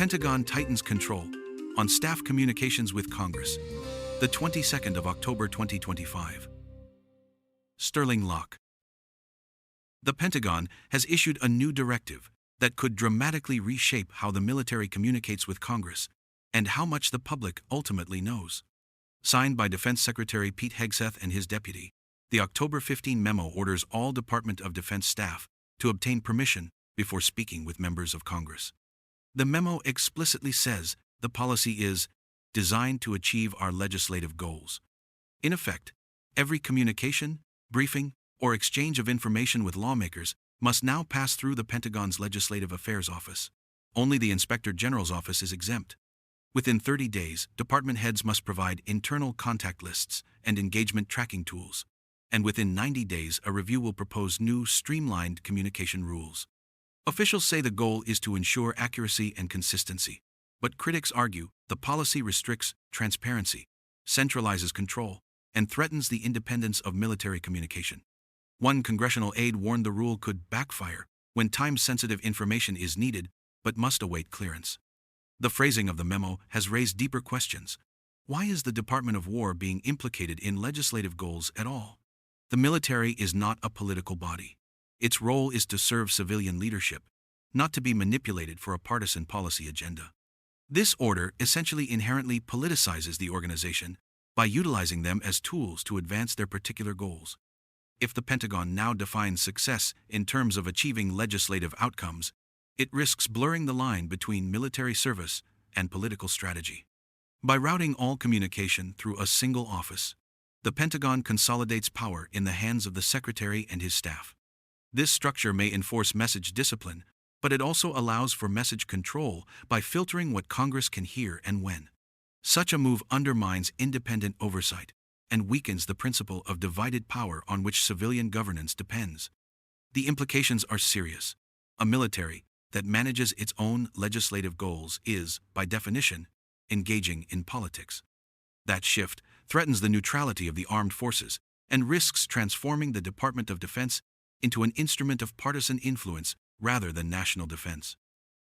Pentagon tightens control on staff communications with Congress. The 22nd of October 2025. Sterling Lock. The Pentagon has issued a new directive that could dramatically reshape how the military communicates with Congress and how much the public ultimately knows. Signed by Defense Secretary Pete Hegseth and his deputy, the October 15 memo orders all Department of Defense staff to obtain permission before speaking with members of Congress. The memo explicitly says the policy is designed to achieve our legislative goals. In effect, every communication, briefing, or exchange of information with lawmakers must now pass through the Pentagon's Legislative Affairs Office. Only the Inspector General's office is exempt. Within 30 days, department heads must provide internal contact lists and engagement tracking tools. And within 90 days, a review will propose new, streamlined communication rules. Officials say the goal is to ensure accuracy and consistency, but critics argue the policy restricts transparency, centralizes control, and threatens the independence of military communication. One congressional aide warned the rule could backfire when time-sensitive information is needed but must await clearance. The phrasing of the memo has raised deeper questions. Why is the Department of War being implicated in legislative goals at all? The military is not a political body. Its role is to serve civilian leadership, not to be manipulated for a partisan policy agenda. This order essentially inherently politicizes the organization by utilizing them as tools to advance their particular goals. If the Pentagon now defines success in terms of achieving legislative outcomes, it risks blurring the line between military service and political strategy. By routing all communication through a single office, the Pentagon consolidates power in the hands of the Secretary and his staff. This structure may enforce message discipline, but it also allows for message control by filtering what Congress can hear and when. Such a move undermines independent oversight and weakens the principle of divided power on which civilian governance depends. The implications are serious. A military that manages its own legislative goals is, by definition, engaging in politics. That shift threatens the neutrality of the armed forces and risks transforming the Department of Defense into an instrument of partisan influence rather than national defense.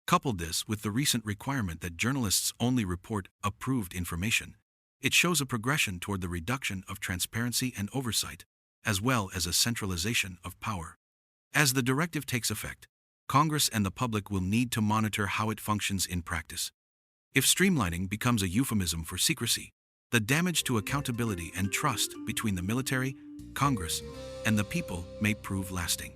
Couple this with the recent requirement that journalists only report approved information. It shows a progression toward the reduction of transparency and oversight, as well as a centralization of power. As the directive takes effect, Congress and the public will need to monitor how it functions in practice. If streamlining becomes a euphemism for secrecy, the damage to accountability and trust between the military, Congress, and the people may prove lasting.